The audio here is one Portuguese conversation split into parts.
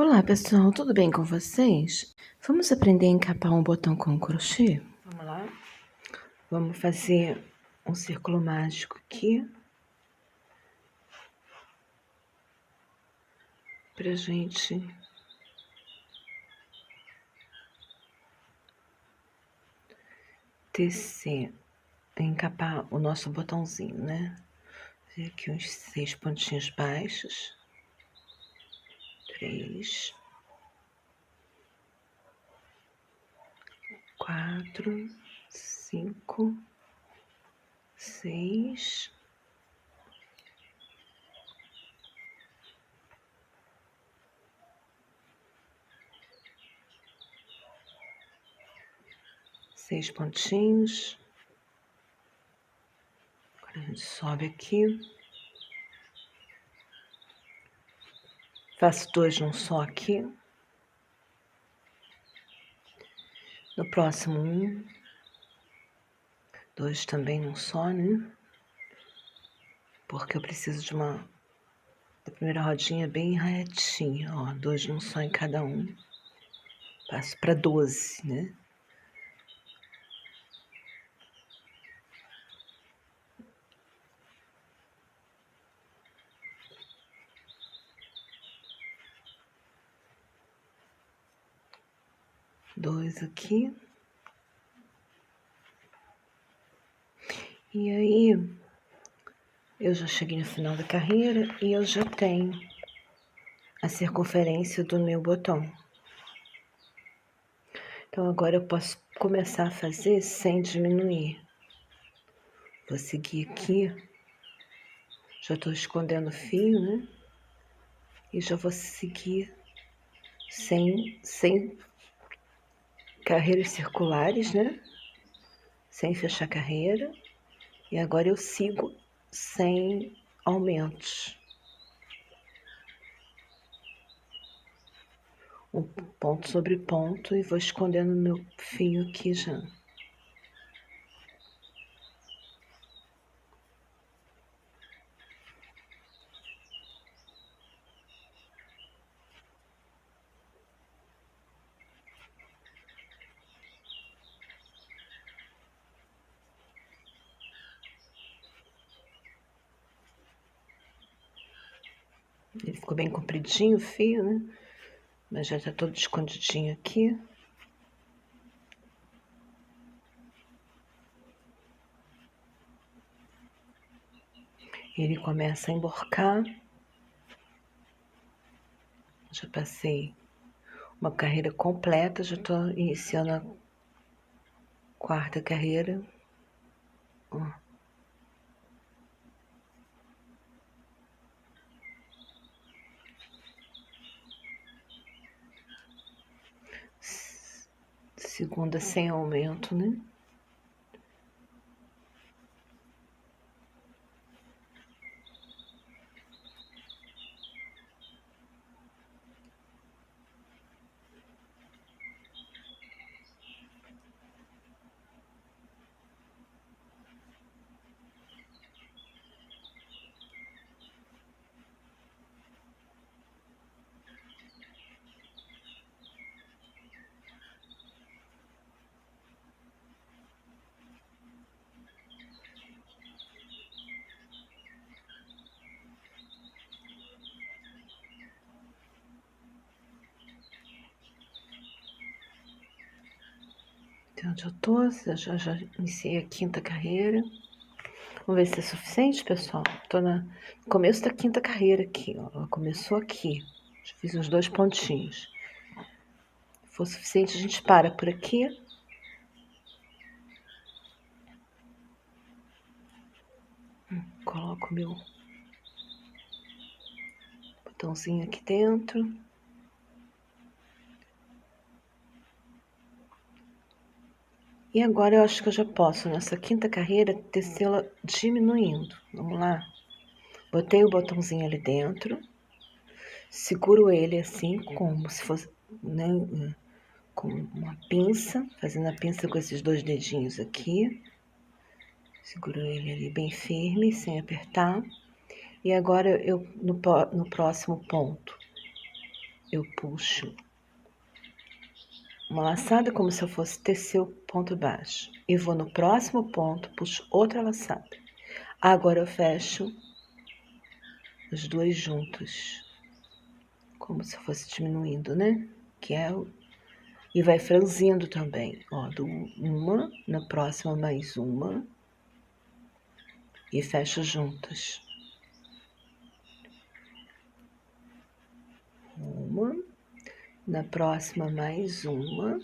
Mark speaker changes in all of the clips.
Speaker 1: Olá pessoal, tudo bem com vocês? Vamos aprender a encapar um botão com crochê? Vamos lá? Vamos fazer um círculo mágico aqui. Pra gente tecer, encapar o nosso botãozinho, né? Fazer aqui uns 6 pontinhos baixos. 3, 4, 5, 6, 6 pontinhos. Agora a gente sobe aqui. Faço 2 num só aqui. No próximo 1, 2 também num só, né? Porque eu preciso de da primeira rodinha bem retinha, ó. 2 num só em cada um. Passo para 12, né? Dois aqui. E aí, eu já cheguei no final da carreira e eu já tenho a circunferência do meu botão. Então, agora eu posso começar a fazer sem diminuir. Vou seguir aqui. Já estou escondendo o fio, né? E já vou seguir sem carreiras circulares, né? Sem fechar carreira. E agora eu sigo sem aumentos. Um ponto sobre ponto e vou escondendo meu fio aqui já. Ele ficou bem compridinho o fio, né? Mas já tá todo escondidinho aqui. Ele começa a emborcar. Já passei uma carreira completa, já tô iniciando a quarta carreira. Ó. Segunda sem aumento, né? Então, já tô, já iniciei a quinta carreira. Vamos ver se é suficiente, pessoal. Tô no começo da quinta carreira aqui, ó. Ela começou aqui. Já fiz os 2 pontinhos. Se for suficiente, a gente para por aqui. Coloco meu botãozinho aqui dentro. E agora eu acho que eu já posso, nessa quinta carreira, tecê-la diminuindo. Vamos lá. Botei o botãozinho ali dentro. Seguro ele assim, como se fosse, né, com uma pinça. Fazendo a pinça com esses 2 dedinhos aqui. Seguro ele ali bem firme, sem apertar. E agora eu no próximo ponto eu puxo uma laçada como se eu fosse tecer o ponto baixo. E vou no próximo ponto, puxo outra laçada. Agora eu fecho os dois juntos, como se eu fosse diminuindo, né? Que é o... E vai franzindo também, ó, do uma, na próxima mais uma, e fecho juntas. Uma, na próxima mais uma,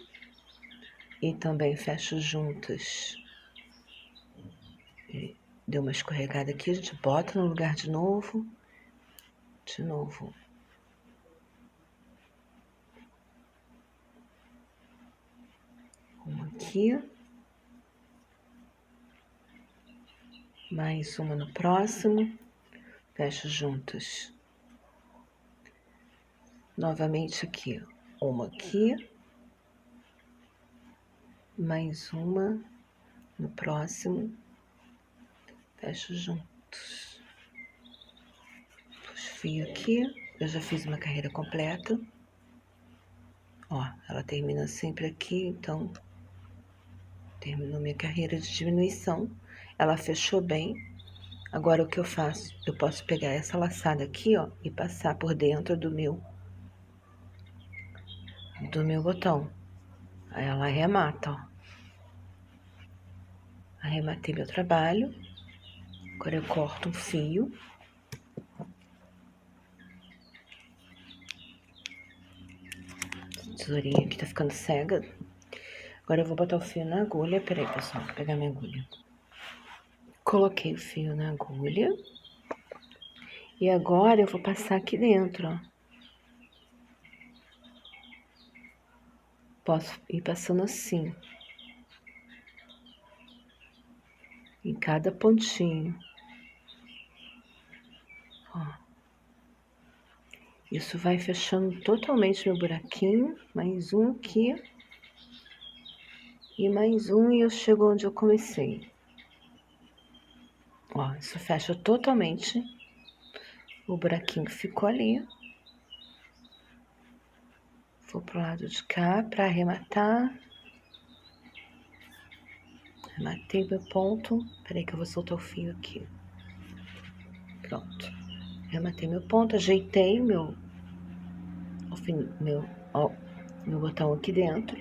Speaker 1: e também fecho juntas. Deu uma escorregada aqui, a gente bota no lugar de novo. De novo. Uma aqui. Mais uma no próximo. Fecho juntas. Novamente aqui, ó. Uma aqui. Mais uma no próximo. Fecho juntos. Puxo fio aqui. Eu já fiz uma carreira completa. Ó, ela termina sempre aqui, então terminou minha carreira de diminuição. Ela fechou bem. Agora o que eu faço? Eu posso pegar essa laçada aqui, ó, e passar por dentro do meu botão. Aí ela arremata, ó. Arrematei meu trabalho. Agora eu corto um fio. Tesourinha aqui tá ficando cega. Agora eu vou botar o fio na agulha. Peraí, pessoal, vou pegar minha agulha. Coloquei o fio na agulha. E agora eu vou passar aqui dentro, ó. Posso ir passando assim. Em cada pontinho. Ó. Isso vai fechando totalmente meu buraquinho. Mais um aqui. E mais um e eu chego onde eu comecei. Ó, isso fecha totalmente o buraquinho que ficou ali. Vou pro lado de cá para arrematar. Arrematei meu ponto. Peraí que eu vou soltar o fio aqui. Pronto. Arrematei meu ponto, ajeitei meu botão aqui dentro.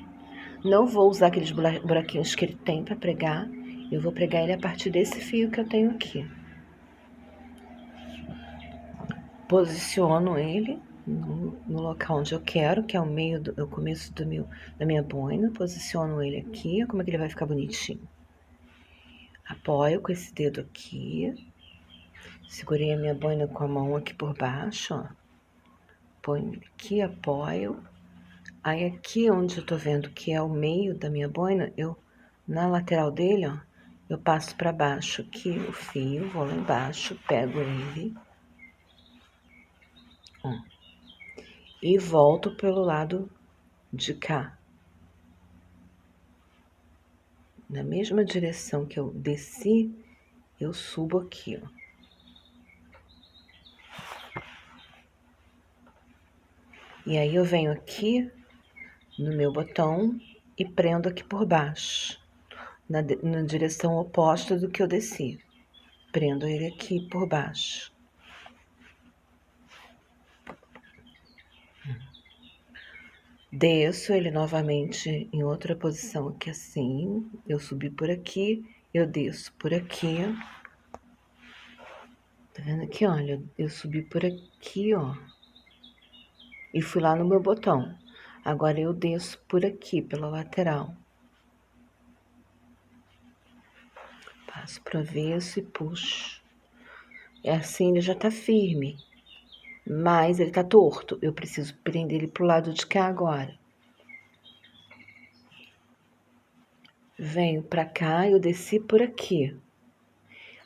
Speaker 1: Não vou usar aqueles buraquinhos que ele tem para pregar. Eu vou pregar ele a partir desse fio que eu tenho aqui. Posiciono ele no local onde eu quero, que é o meio o começo da minha boina. Posiciono ele aqui, como é que ele vai ficar bonitinho. Apoio com esse dedo aqui. Segurei a minha boina com a mão aqui por baixo, ó. Ponho aqui, apoio. Aí aqui onde eu tô vendo que é o meio da minha boina, na lateral dele, ó, eu passo para baixo aqui o fio, vou lá embaixo, pego ele. Ó, e volto pelo lado de cá. Na mesma direção que eu desci, eu subo aqui, ó. E aí eu venho aqui no meu botão e prendo aqui por baixo, na direção oposta do que eu desci. Prendo ele aqui por baixo. Desço ele novamente em outra posição aqui assim. Eu subi por aqui, eu desço por aqui. Tá vendo aqui, olha? Eu subi por aqui, ó. E fui lá no meu botão. Agora eu desço por aqui, pela lateral. Passo pro avesso e puxo. É assim, ele já tá firme. Mas ele tá torto. Eu preciso prender ele pro lado de cá agora. Venho pra cá, eu desci por aqui.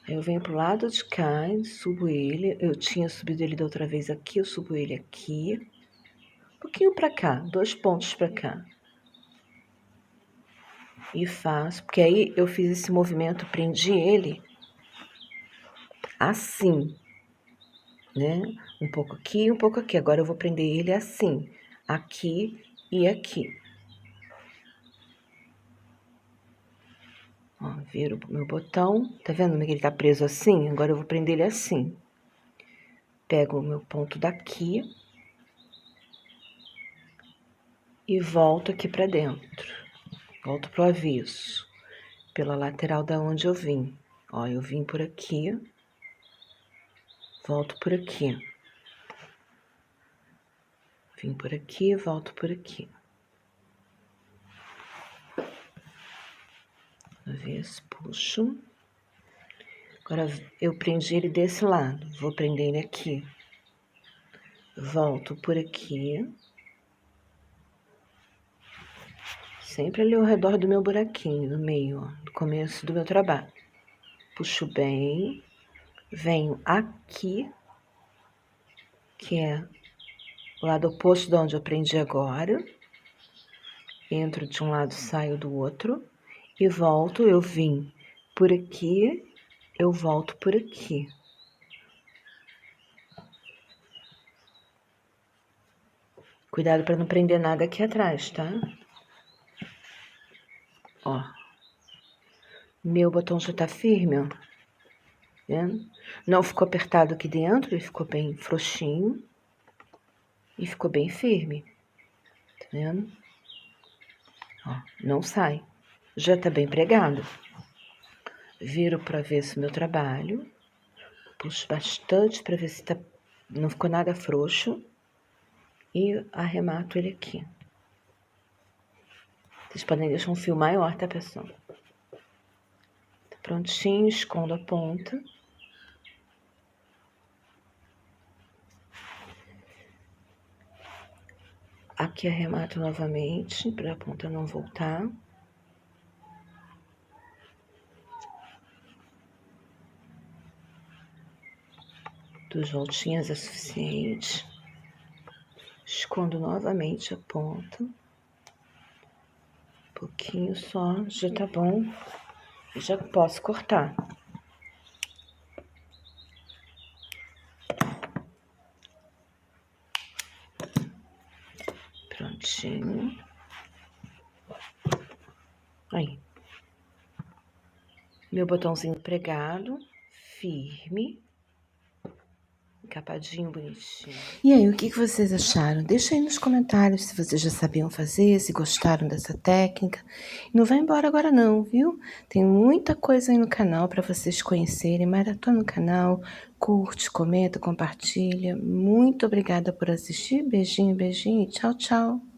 Speaker 1: Aí eu venho pro lado de cá, subo ele. Eu tinha subido ele da outra vez aqui, eu subo ele aqui. Um pouquinho pra cá, 2 pontos pra cá. E faço, porque aí eu fiz esse movimento, prendi ele assim. né? Um pouco aqui e um pouco aqui. Agora eu vou prender ele assim, aqui e aqui. Ó, viro o meu botão, tá vendo como ele tá preso assim? Agora eu vou prender ele assim. Pego o meu ponto daqui e volto aqui pra dentro. Volto pro avesso, pela lateral da onde eu vim. Ó, eu vim por aqui, volto por aqui. Vim por aqui, volto por aqui. Avesso, puxo. Agora eu prendi ele desse lado, vou prender ele aqui. Volto por aqui. Sempre ali ao redor do meu buraquinho, no meio, ó, do começo do meu trabalho. Puxo bem, venho aqui, que é o lado oposto de onde eu prendi agora. Entro de um lado, saio do outro. E volto, eu vim por aqui, eu volto por aqui. Cuidado para não prender nada aqui atrás, tá? Ó. Meu botão já tá firme, ó. Vendo? Não ficou apertado aqui dentro, ele ficou bem frouxinho. E ficou bem firme. Tá vendo? Ó, não sai. Já tá bem pregado. Viro para ver se o meu trabalho. Puxo bastante para ver se tá, não ficou nada frouxo. E arremato ele aqui. Vocês podem deixar um fio maior, tá, pessoal? Tá prontinho, escondo a ponta. Aqui arremato novamente, para a ponta não voltar. Duas voltinhas é suficiente. Escondo novamente a ponta. Um pouquinho só, já tá bom. E já posso cortar. Prontinho. Aí. Meu botãozinho pregado, firme. Encapadinho, bonitinho. E aí, o que vocês acharam? Deixa aí nos comentários se vocês já sabiam fazer, se gostaram dessa técnica. E não vai embora agora não, viu? Tem muita coisa aí no canal para vocês conhecerem. Maratona no canal, curte, comenta, compartilha. Muito obrigada por assistir. Beijinho, beijinho e tchau, tchau.